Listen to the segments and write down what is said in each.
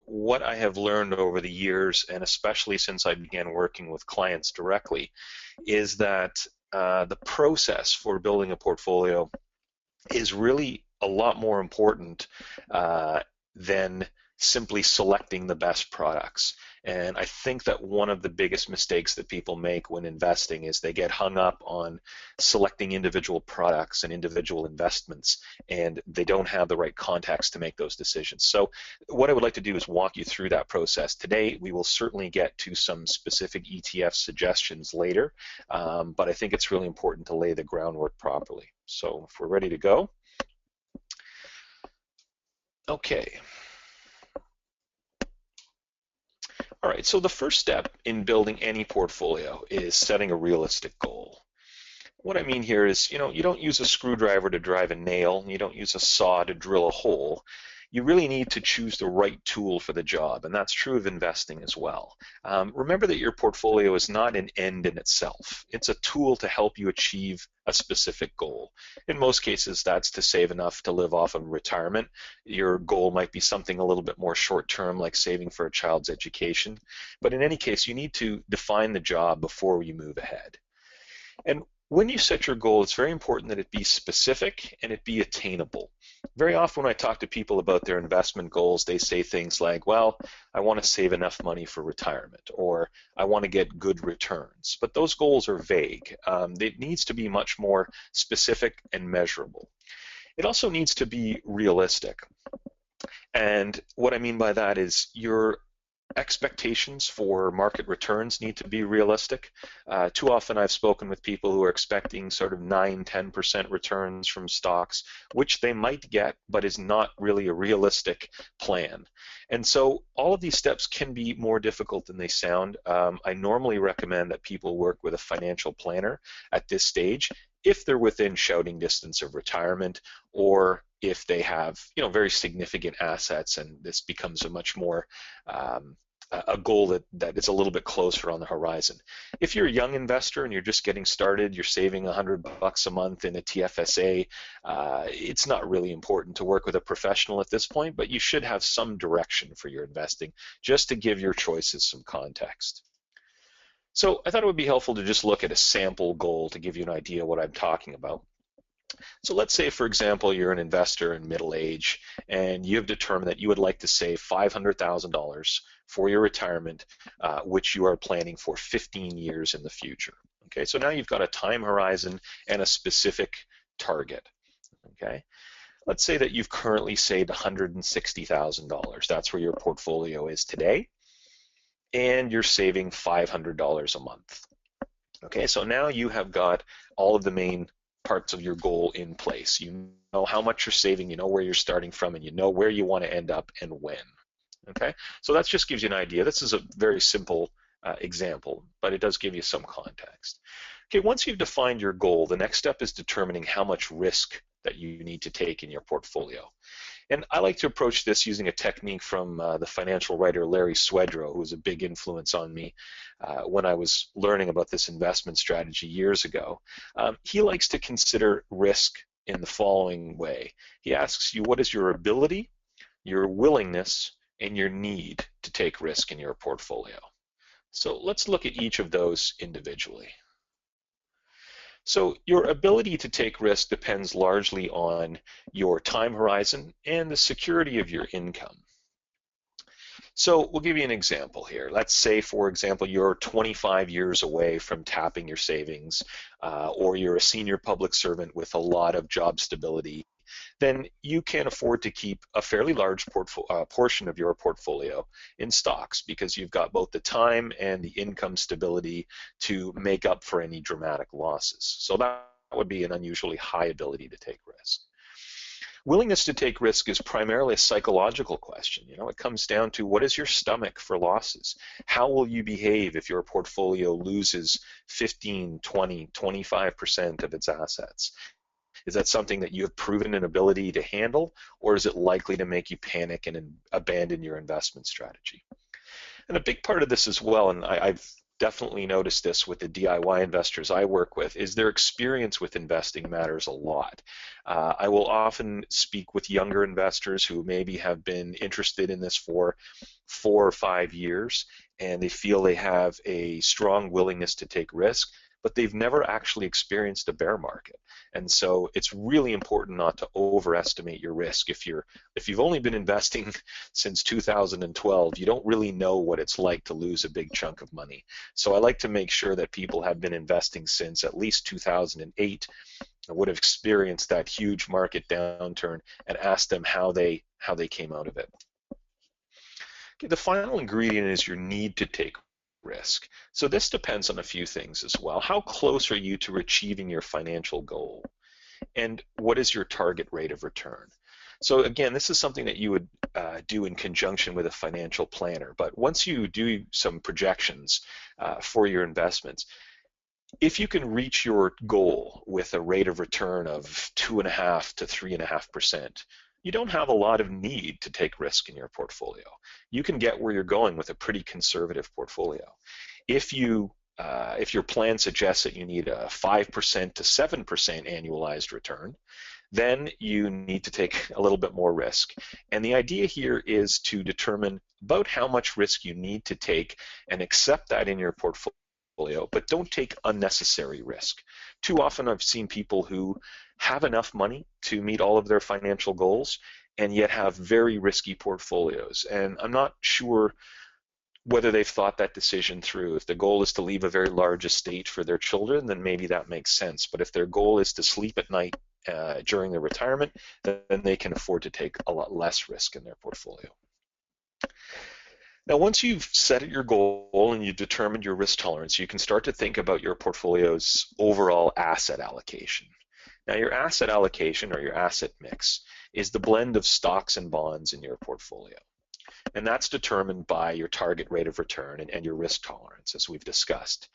what I have learned over the years, and especially since I began working with clients directly, is that the process for building a portfolio is really a lot more important than simply selecting the best products. And I think that one of the biggest mistakes that people make when investing is they get hung up on selecting individual products and individual investments, and they don't have the right context to make those decisions. So what I would like to do is walk you through that process. Today, we will certainly get to some specific ETF suggestions later, but I think it's really important to lay the groundwork properly. So if we're ready to go. Okay. All right, so the first step in building any portfolio is setting a realistic goal. What I mean here is, you don't use a screwdriver to drive a nail, you don't use a saw to drill a hole. You really need to choose the right tool for the job, and that's true of investing as well. Remember that your portfolio is not an end in itself. It's a tool to help you achieve a specific goal. In most cases, that's to save enough to live off of retirement. Your goal might be something a little bit more short-term, like saving for a child's education. But in any case, you need to define the job before you move ahead. And when you set your goal, it's very important that it be specific and it be attainable. Very often when I talk to people about their investment goals, they say things like, well, I want to save enough money for retirement, or I want to get good returns. But those goals are vague. It needs to be much more specific and measurable. It also needs to be realistic. And what I mean by that is your expectations for market returns need to be realistic. Too often I've spoken with people who are expecting sort of 9–10% returns from stocks, which they might get, but is not really a realistic plan. And so all of these steps can be more difficult than they sound. I normally recommend that people work with a financial planner at this stage if they're within shouting distance of retirement, or if they have very significant assets and this becomes a much more a goal that is a little bit closer on the horizon. If you're a young investor and you're just getting started, you're saving $100 a month in a TFSA, it's not really important to work with a professional at this point, but you should have some direction for your investing just to give your choices some context. So I thought it would be helpful to just look at a sample goal to give you an idea what I'm talking about. So let's say, for example, you're an investor in middle age and you have determined that you would like to save $500,000 for your retirement, which you are planning for 15 years in the future. Okay, so now you've got a time horizon and a specific target. Okay, let's say that you've currently saved $160,000. That's where your portfolio is today, and you're saving $500 a month. Okay, so now you have got all of the main parts of your goal in place. You know how much you're saving, you know where you're starting from, and you know where you want to end up and when. Okay, so that just gives you an idea. This is a very simple example, but it does give you some context. Okay, once you've defined your goal, the next step is determining how much risk that you need to take in your portfolio. And I like to approach this using a technique from the financial writer Larry Swedroe, who was a big influence on me when I was learning about this investment strategy years ago. He likes to consider risk in the following way. He asks you, what is your ability, your willingness, and your need to take risk in your portfolio? So let's look at each of those individually. So your ability to take risk depends largely on your time horizon and the security of your income. So we'll give you an example here. Let's say, for example, you're 25 years away from tapping your savings, or you're a senior public servant with a lot of job stability. Then you can afford to keep a fairly large portion of your portfolio in stocks because you've got both the time and the income stability to make up for any dramatic losses. So that would be an unusually high ability to take risk. Willingness to take risk is primarily a psychological question. It comes down to, what is your stomach for losses? How will you behave if your portfolio loses 15, 20, 25% of its assets? Is that something that you have proven an ability to handle, or is it likely to make you panic and abandon your investment strategy? And a big part of this as well, and I've definitely noticed this with the DIY investors I work with, is their experience with investing matters a lot. I will often speak with younger investors who maybe have been interested in this for 4 or 5 years, and they feel they have a strong willingness to take risk, but they've never actually experienced a bear market. And so it's really important not to overestimate your risk. If you've only been investing since 2012, you don't really know what it's like to lose a big chunk of money. So I like to make sure that people have been investing since at least 2008, would have experienced that huge market downturn, and ask them how they came out of it. Okay, the final ingredient is your need to take risk. So this depends on a few things as well. How close are you to achieving your financial goal? And what is your target rate of return? So again, this is something that you would do in conjunction with a financial planner. But once you do some projections for your investments, if you can reach your goal with a rate of return of 2.5 to 3.5%, you don't have a lot of need to take risk in your portfolio. You can get where you're going with a pretty conservative portfolio. If your plan suggests that you need a 5% to 7% annualized return, then you need to take a little bit more risk. And the idea here is to determine about how much risk you need to take and accept that in your portfolio, but don't take unnecessary risk. Too often I've seen people who have enough money to meet all of their financial goals and yet have very risky portfolios. And I'm not sure whether they've thought that decision through. If the goal is to leave a very large estate for their children, then maybe that makes sense. But if their goal is to sleep at night during their retirement, then they can afford to take a lot less risk in their portfolio. Now, once you've set your goal and you've determined your risk tolerance, you can start to think about your portfolio's overall asset allocation. Now, your asset allocation, or your asset mix, is the blend of stocks and bonds in your portfolio. And that's determined by your target rate of return and your risk tolerance, as we've discussed.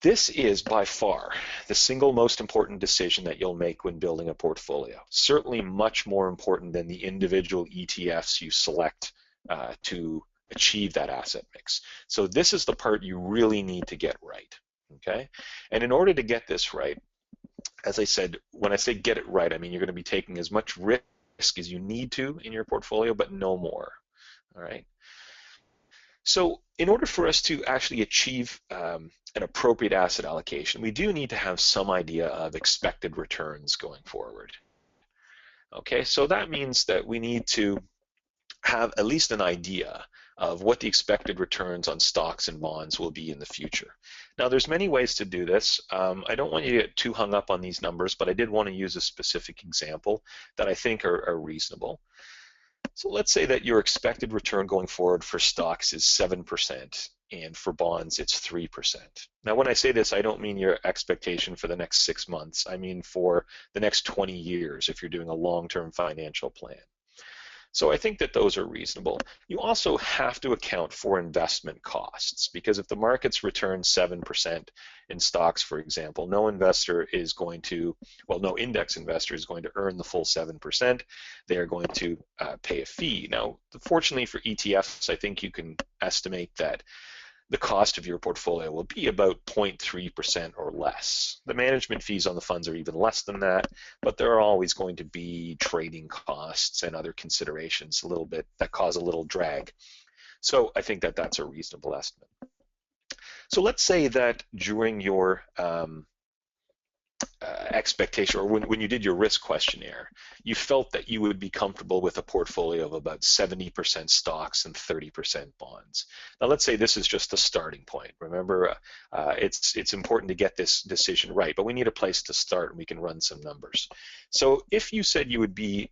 This is by far the single most important decision that you'll make when building a portfolio. Certainly much more important than the individual ETFs you select to achieve that asset mix. So this is the part you really need to get right, okay? And in order to get this right, as I said, when I say get it right, I mean you're going to be taking as much risk as you need to in your portfolio, but no more, all right? So in order for us to actually achieve an appropriate asset allocation, we do need to have some idea of expected returns going forward. Okay, so that means that we need to have at least an idea of what the expected returns on stocks and bonds will be in the future. Now, there's many ways to do this. I don't want you to get too hung up on these numbers, but I did want to use a specific example that I think are reasonable. So let's say that your expected return going forward for stocks is 7%, and for bonds it's 3%. Now, when I say this, I don't mean your expectation for the next 6 months. I mean for the next 20 years if you're doing a long-term financial plan. So I think that those are reasonable. You also have to account for investment costs, because if the markets return 7% in stocks, for example, no index investor is going to earn the full 7%. They are going to pay a fee. Now, fortunately for ETFs, I think you can estimate that the cost of your portfolio will be about 0.3% or less. The management fees on the funds are even less than that, but there are always going to be trading costs and other considerations a little bit that cause a little drag. So I think that that's a reasonable estimate. So let's say that during your expectation, or when you did your risk questionnaire, you felt that you would be comfortable with a portfolio of about 70% stocks and 30% bonds. Now, let's say this is just the starting point. Remember, it's important to get this decision right, but we need a place to start, and we can run some numbers. So if you said you would be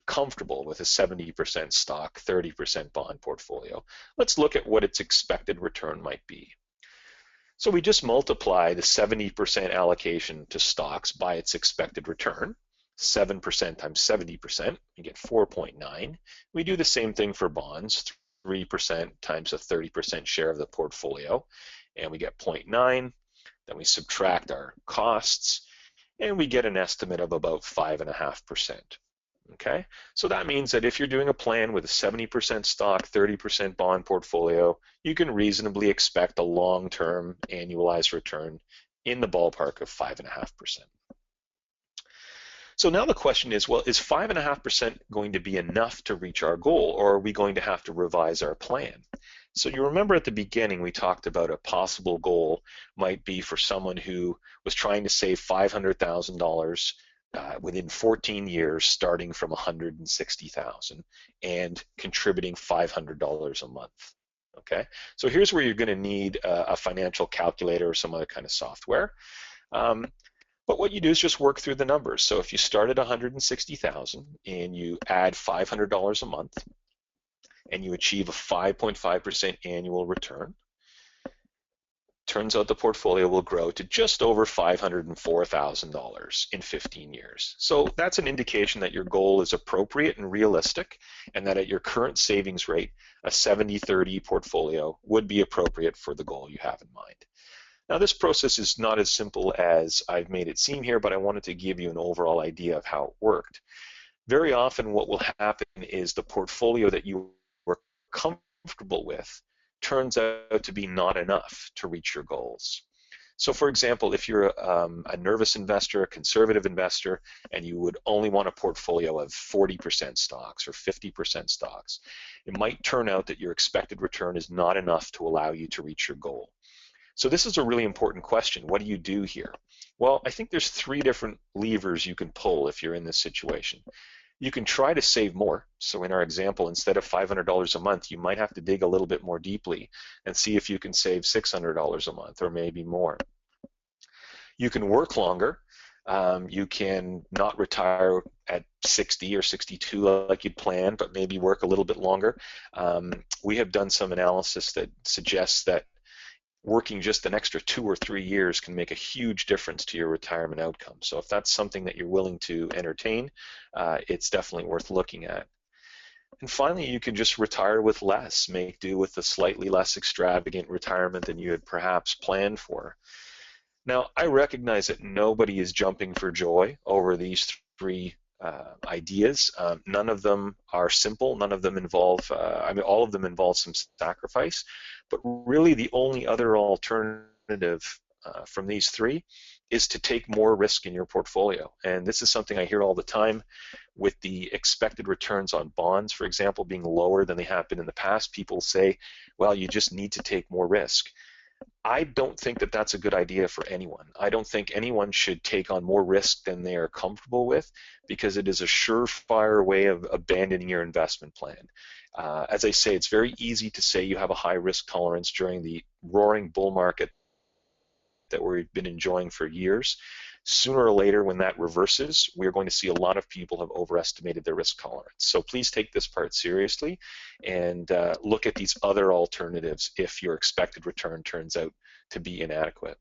comfortable with a 70% stock, 30% bond portfolio, let's look at what its expected return might be. So we just multiply the 70% allocation to stocks by its expected return. 7% times 70%, you get 4.9. We do the same thing for bonds, 3% times a 30% share of the portfolio, and we get 0.9. Then we subtract our costs, and we get an estimate of about 5.5%. Okay, so that means that if you're doing a plan with a 70% stock, 30% bond portfolio, you can reasonably expect a long-term annualized return in the ballpark of 5.5%. So now the question is, well, is 5.5% going to be enough to reach our goal, or are we going to have to revise our plan? So you remember at the beginning we talked about a possible goal might be for someone who was trying to save $500,000 within 14 years, starting from 160,000 and contributing $500 a month. Okay, so here's where you're going to need a financial calculator or some other kind of software. But what you do is just work through the numbers. So if you start at 160,000 and you add $500 a month and you achieve a 5.5% annual return, turns out the portfolio will grow to just over $504,000 in 15 years. So that's an indication that your goal is appropriate and realistic, and that at your current savings rate, a 70-30 portfolio would be appropriate for the goal you have in mind. Now, this process is not as simple as I've made it seem here, but I wanted to give you an overall idea of how it worked. Very often what will happen is the portfolio that you were comfortable with turns out to be not enough to reach your goals. So for example, if you're a nervous investor, a conservative investor, and you would only want a portfolio of 40% stocks or 50% stocks, it might turn out that your expected return is not enough to allow you to reach your goal. So this is a really important question. What do you do here? Well, I think there's 3 different levers you can pull if you're in this situation. You can try to save more. So in our example, instead of $500 a month, you might have to dig a little bit more deeply and see if you can save $600 a month or maybe more. You can work longer. You can not retire at 60 or 62 like you'd planned, but maybe work a little bit longer. We have done some analysis that suggests that working just an extra 2 or 3 years can make a huge difference to your retirement outcome. So if that's something that you're willing to entertain, it's definitely worth looking at. And finally, you can just retire with less, make do with a slightly less extravagant retirement than you had perhaps planned for. Now, I recognize that nobody is jumping for joy over these 3 ideas. None of them are simple. None of them involve, all of them involve some sacrifice. But really, the only other alternative from these 3 is to take more risk in your portfolio. And this is something I hear all the time with the expected returns on bonds, for example, being lower than they have been in the past. People say, well, you just need to take more risk. I don't think that that's a good idea for anyone. I don't think anyone should take on more risk than they are comfortable with, because it is a surefire way of abandoning your investment plan. As I say, it's very easy to say you have a high risk tolerance during the roaring bull market that we've been enjoying for years. Sooner or later, when that reverses, we're going to see a lot of people have overestimated their risk tolerance. So please take this part seriously and look at these other alternatives if your expected return turns out to be inadequate.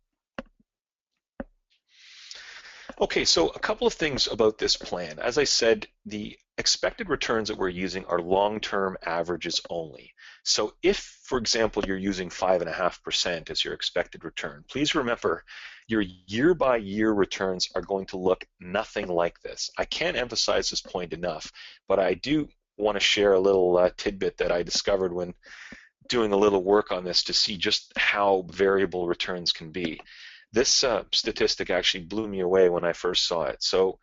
Okay, so a couple of things about this plan. As I said, the expected returns that we're using are long-term averages only. So if, for example, you're using 5.5% as your expected return, please remember your year-by-year returns are going to look nothing like this. I can't emphasize this point enough, but I do want to share a little tidbit that I discovered when doing a little work on this to see just how variable returns can be. This statistic actually blew me away when I first saw it. So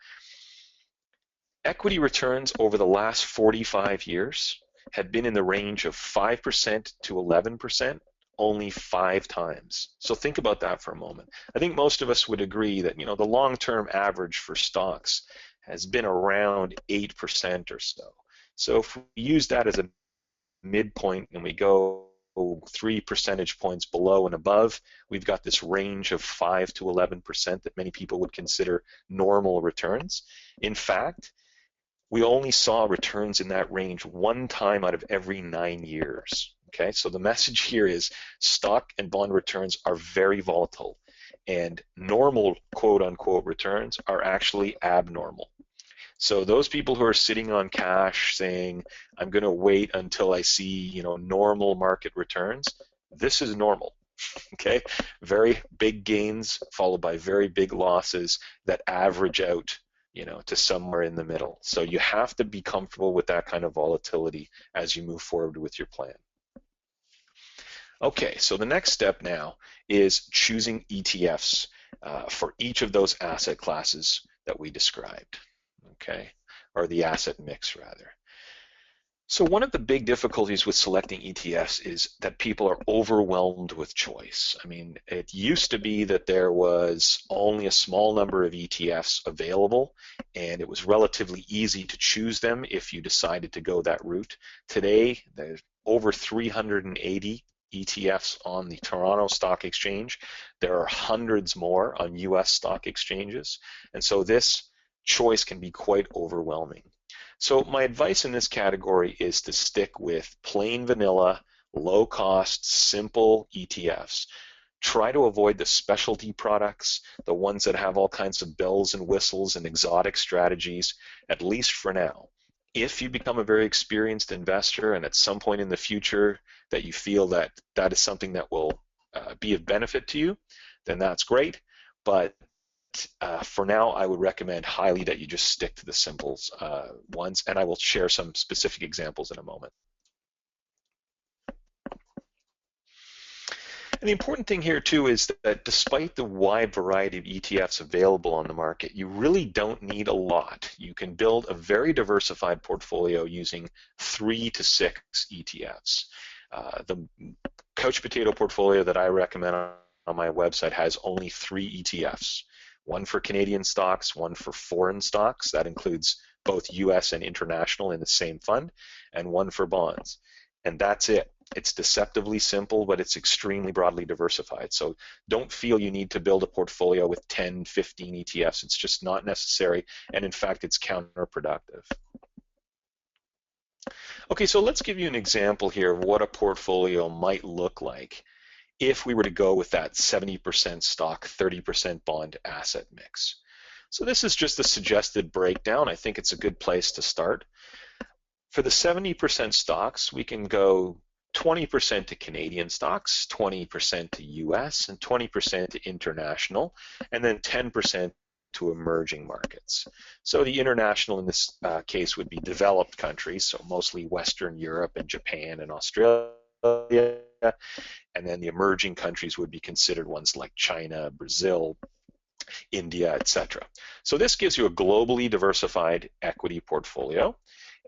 equity returns over the last 45 years have been in the range of 5% to 11%, only 5 times. So think about that for a moment. I think most of us would agree that, you know, the long-term average for stocks has been around 8% or so. So if we use that as a midpoint and we go 3 percentage points below and above, we've got this range of 5 to 11% that many people would consider normal returns. In fact, we only saw returns in that range 1 time out of every 9 years. Okay, so the message here is stock and bond returns are very volatile, and normal quote-unquote returns are actually abnormal. So those people who are sitting on cash saying, I'm going to wait until I see, you know, normal market returns, this is normal. Okay, very big gains followed by very big losses that average out to somewhere in the middle. So you have to be comfortable with that kind of volatility as you move forward with your plan. Okay, so the next step now is choosing ETFs for each of those asset classes that we described, okay, or the asset mix rather. So one of the big difficulties with selecting ETFs is that people are overwhelmed with choice. I mean, it used to be that there was only a small number of ETFs available, and it was relatively easy to choose them if you decided to go that route. Today, there's over 380 ETFs on the Toronto Stock Exchange. There are hundreds more on US stock exchanges, and so this choice can be quite overwhelming. So my advice in this category is to stick with plain vanilla, low cost, simple ETFs. Try to avoid the specialty products, the ones that have all kinds of bells and whistles and exotic strategies, at least for now. If you become a very experienced investor and at some point in the future that you feel that that is something that will be of benefit to you, then that's great. But for now, I would recommend highly that you just stick to the simple ones, and I will share some specific examples in a moment. And the important thing here too is that despite the wide variety of ETFs available on the market, you really don't need a lot. You can build a very diversified portfolio using 3 to 6 ETFs. The couch potato portfolio that I recommend on my website has only 3 ETFs. One for Canadian stocks, one for foreign stocks, that includes both US and international in the same fund, and one for bonds. And that's it. It's deceptively simple, but it's extremely broadly diversified. So don't feel you need to build a portfolio with 10, 15 ETFs. It's just not necessary, and in fact, it's counterproductive. Okay, so let's give you an example here of what a portfolio might look like if we were to go with that 70% stock, 30% bond asset mix. So this is just a suggested breakdown. I think it's a good place to start. For the 70% stocks, we can go 20% to Canadian stocks, 20% to US, and 20% to international, and then 10% to emerging markets. So the international in this case would be developed countries, so mostly Western Europe and Japan and Australia. And then the emerging countries would be considered ones like China, Brazil, India, etc. So this gives you a globally diversified equity portfolio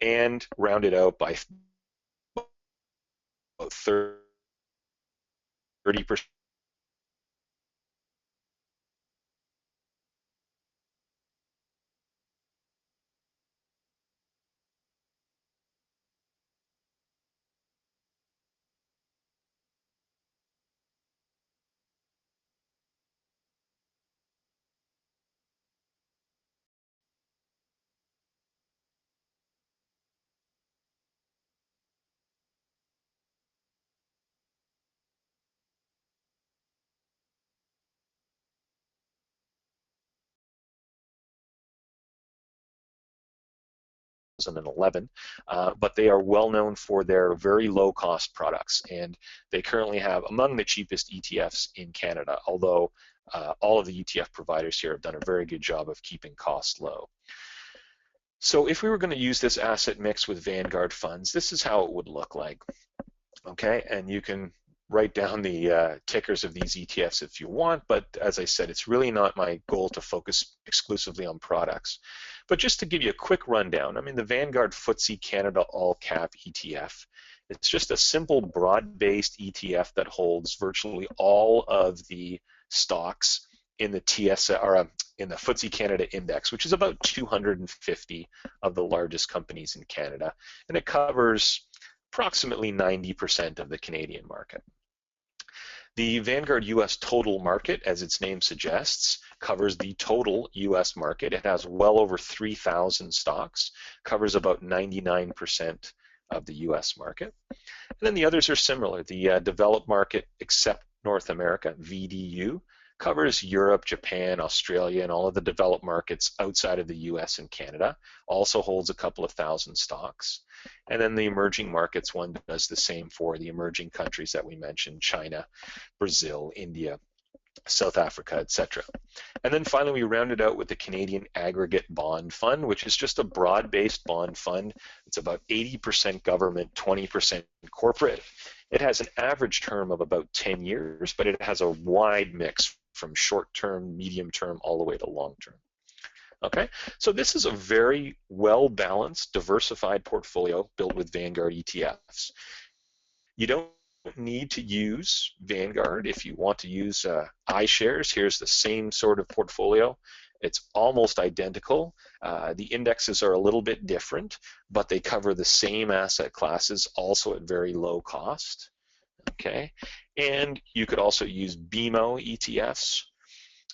and rounded out by 30%. But they are well known for their very low cost products, and they currently have among the cheapest ETFs in Canada, although all of the ETF providers here have done a very good job of keeping costs low. So if we were going to use this asset mix with Vanguard funds, this is how it would look like. Okay, and you can write down the tickers of these ETFs if you want, but as I said, it's really not my goal to focus exclusively on products. But just to give you a quick rundown, I mean, the Vanguard FTSE Canada All Cap ETF, it's just a simple broad-based ETF that holds virtually all of the stocks in the in the FTSE Canada Index, which is about 250 of the largest companies in Canada, and it covers approximately 90% of the Canadian market. The Vanguard US Total Market, as its name suggests, covers the total US market. It has well over 3,000 stocks, covers about 99% of the US market. And then the others are similar. The Developed Market Except North America, VDU, covers Europe, Japan, Australia, and all of the developed markets outside of the US and Canada, also holds a couple of thousand stocks. And then the emerging markets one does the same for the emerging countries that we mentioned, China, Brazil, India, South Africa, etc. And then finally, we rounded out with the Canadian Aggregate Bond Fund, which is just a broad-based bond fund. It's about 80% government, 20% corporate. It has an average term of about 10 years, but it has a wide mix from short-term, medium-term, all the way to long-term. Okay, so this is a very well-balanced, diversified portfolio built with Vanguard ETFs. You don't need to use Vanguard if you want to use iShares. Here's the same sort of portfolio. It's almost identical. The indexes are a little bit different, but they cover the same asset classes, also at very low cost. Okay, and you could also use BMO ETFs,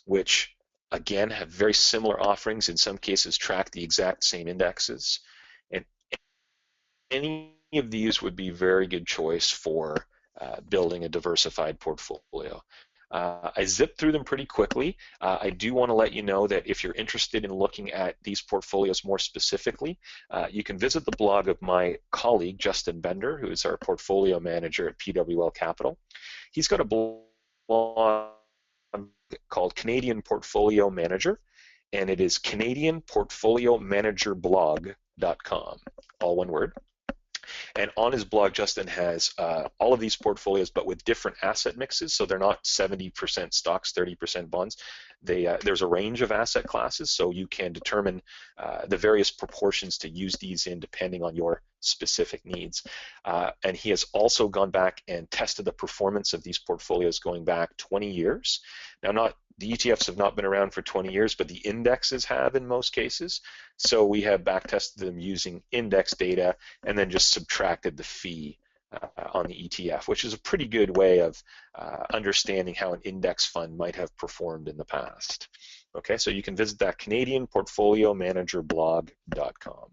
which again have very similar offerings. In some cases, track the exact same indexes, and any of these would be a very good choice for building a diversified portfolio. I zipped through them pretty quickly. I do want to let you know that if you're interested in looking at these portfolios more specifically, you can visit the blog of my colleague, Justin Bender, who is our portfolio manager at PWL Capital. He's got a blog called Canadian Portfolio Manager, and it is CanadianPortfolioManagerBlog.com, all one word. And on his blog, Justin has all of these portfolios, but with different asset mixes. So they're not 70% stocks, 30% bonds. There's a range of asset classes, so you can determine the various proportions to use these in depending on your specific needs. And he has also gone back and tested the performance of these portfolios going back 20 years. Now, the ETFs have not been around for 20 years, but the indexes have in most cases. So we have back tested them using index data and then just subtracted the fee on the ETF, which is a pretty good way of understanding how an index fund might have performed in the past. Okay, so you can visit that CanadianPortfolioManagerBlog.com.